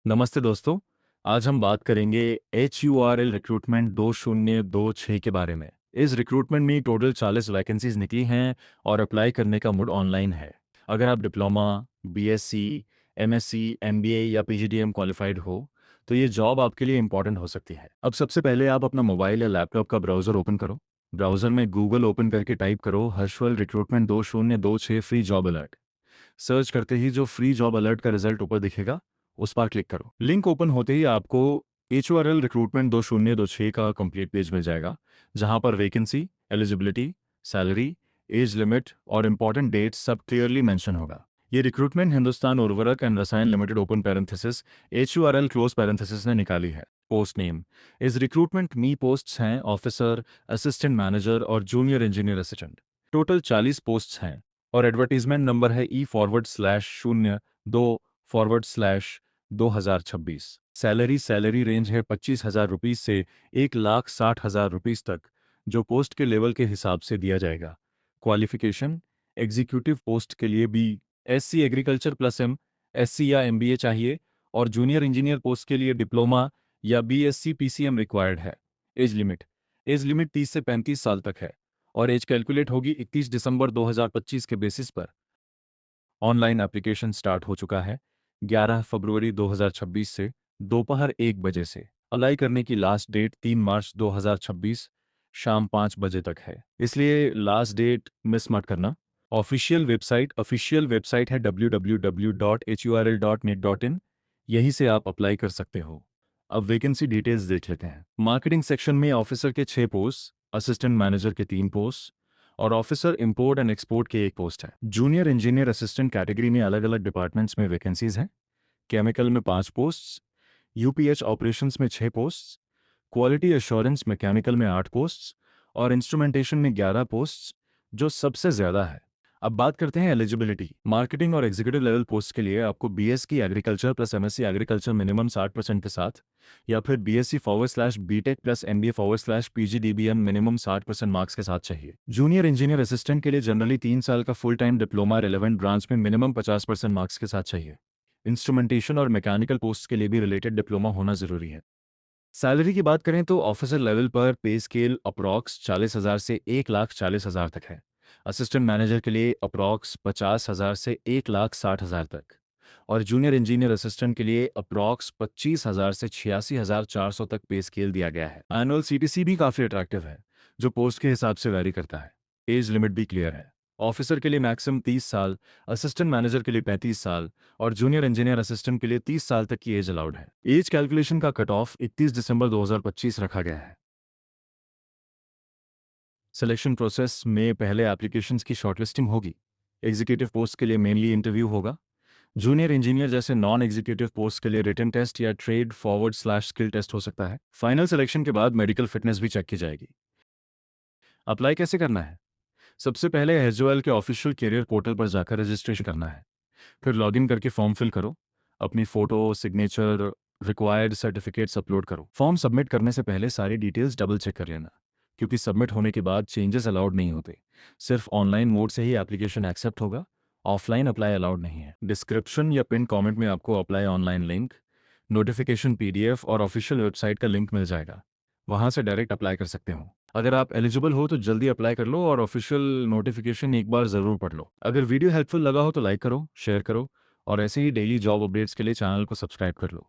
नमस्ते दोस्तों। आज हम बात करेंगे HURL रिक्रूटमेंट 2026 के बारे में। इस रिक्रूटमेंट में टोटल 40 वैकेंसीज निकली हैं और अप्लाई करने का मोड ऑनलाइन है। अगर आप डिप्लोमा, BSc, MSc, MBA या PGDM क्वालिफाइड हो तो ये जॉब आपके लिए इंपॉर्टेंट हो सकती है। अब सबसे पहले आप अपना मोबाइल या लैपटॉप का ब्राउज़र ओपन करो। ब्राउज़र में गूगल ओपन करके टाइप करो हर्षवल recruitment 2026 free job alert. Search करते ही जो फ्री जॉब अलर्ट का रिजल्ट ऊपर दिखेगा उस पर क्लिक करो। लिंक ओपन होते ही आपको HURL रिक्रूटमेंट 2026 का कंप्लीट पेज मिल जाएगा, जहां पर vacancy, eligibility, salary, age limit और इंपॉर्टेंट डेट्स सब क्लियरली मेंशन होगा। ये रिक्रूटमेंट हिंदुस्तान उर्वरक एंड रसायन limited open parenthesis HURL close parenthesis ने निकाली है। पोस्ट नेम इस रिक्रूटमेंट में पोस्ट्स हैं ऑफिसर, असिस्टेंट मैनेजर और junior engineer assistant. Total 40 posts हैं और एडवर्टीजमेंट नंबर है E/02/2026। सैलरी रेंज है 25,000 रुपीज़ से 1,60,000 रुपीज़ तक, जो पोस्ट के लेवल के हिसाब से दिया जाएगा। क्वालिफिकेशन एग्जीक्यूटिव पोस्ट के लिए BSc एग्रीकल्चर प्लस MSc या MBA चाहिए और जूनियर इंजीनियर पोस्ट के लिए डिप्लोमा या BSc PCM रिक्वायर्ड है। एज लिमिट 30 से 35 साल तक है और एज कैलकुलेट होगी 31 दिसंबर 2025 के बेसिस पर। ऑनलाइन एप्लीकेशन स्टार्ट हो चुका है 11 फरवरी 2026 से दोपहर 1 बजे से। अप्लाई करने की लास्ट डेट 3 मार्च 2026 शाम 5 बजे तक है, इसलिए लास्ट डेट मिस मत करना। ऑफिशियल वेबसाइट है www.hurl.net.in। यहीं से आप अप्लाई कर सकते हो। अब वैकेंसी डिटेल्स देख लेते हैं। मार्केटिंग सेक्शन में ऑफिसर के 6 पोस्ट, असिस्टेंट मैनेजर के 3 पोस्ट और ऑफिसर इंपोर्ट एंड एक्सपोर्ट के 1 पोस्ट है। जूनियर इंजीनियर असिस्टेंट कैटेगरी में अलग अलग डिपार्टमेंट्स में वैकेंसीज हैं। केमिकल में 5 पोस्ट्स, UPH ऑपरेशंस में 6 पोस्ट्स, क्वालिटी एश्योरेंस मैकेनिकल में 8 पोस्ट्स और इंस्ट्रूमेंटेशन में 11 पोस्ट्स, जो सबसे ज़्यादा है। अब बात करते हैं एलिजिबिलिटी। मार्केटिंग और एग्जीक्यूटिव लेवल पोस्ट के लिए आपको BS की agriculture plus MSc agriculture minimum 60% के साथ या फिर BSc/BTech plus MBA/PGDBM minimum 60% marks के साथ चाहिए। जूनियर इंजीनियर असिस्टेंट के लिए जनरली 3 साल का full time diploma relevant branch में मिनिमम 50% मार्क्स के साथ चाहिए। इंस्ट्रूमेंटेशन और मैकेनिकल पोस्ट के लिए भी रिलेटेड डिप्लोमा होना जरूरी है। सैलरी की बात करें तो ऑफिसर लेवल पर पे स्केल अप्रॉक्स 40,000 से 1,40,000 तक है। असिस्टेंट मैनेजर के लिए अप्रॉक्स 50,000 से 1,60,000 तक और जूनियर इंजीनियर असिस्टेंट के लिए अप्रॉक्स 25,000 से 86,400 तक पे स्केल दिया गया है। एनुअल CTC भी काफ़ी अट्रैक्टिव है, जो पोस्ट के हिसाब से वैरी करता है। एज लिमिट भी क्लियर है। ऑफिसर के लिए मैक्सिमम 30 साल, असिस्टेंट मैनेजर के लिए 35 साल और जूनियर इंजीनियर असिस्टेंट के लिए 30 साल तक की एज अलाउड है। एज कैलकुलेशन का कट ऑफ 31 दिसंबर 2025 रखा गया है। सिलेक्शन प्रोसेस में पहले एप्लीकेशंस की शॉर्टलिस्टिंग होगी। एग्जीक्यूटिव पोस्ट के लिए मेनली इंटरव्यू होगा। जूनियर इंजीनियर जैसे नॉन एग्जीक्यूटिव पोस्ट के लिए रिटन टेस्ट या ट्रेड फॉरवर्ड/स्किल टेस्ट हो सकता है। फाइनल सिलेक्शन के बाद मेडिकल फिटनेस भी चेक की जाएगी। अप्लाई कैसे करना है? सबसे पहले HURL के ऑफिशियल कैरियर पोर्टल पर जाकर रजिस्ट्रेशन करना है। फिर लॉगिन करके फॉर्म फिल करो। अपनी photo, signature, required certificates upload करो। फॉर्म सबमिट करने से पहले सारी डिटेल्स डबल चेक कर लेना, क्योंकि सबमिट होने के बाद चेंजेस अलाउड नहीं होते। सिर्फ ऑनलाइन मोड से ही एप्लीकेशन एक्सेप्ट होगा, ऑफलाइन अप्लाई अलाउड नहीं है। डिस्क्रिप्शन या पिन कमेंट में आपको apply online link, notification PDF और ऑफिशियल वेबसाइट का लिंक मिल जाएगा। वहाँ से डायरेक्ट अप्लाई कर सकते हो। अगर आप एलिजिबल हो तो जल्दी अप्लाई कर लो और ऑफिशियल नोटिफिकेशन एक बार ज़रूर पढ़ लो। अगर वीडियो हेल्पफुल लगा हो तो लाइक करो, शेयर करो और ऐसे ही डेली जॉब अपडेट्स के लिए चैनल को सब्सक्राइब कर लो।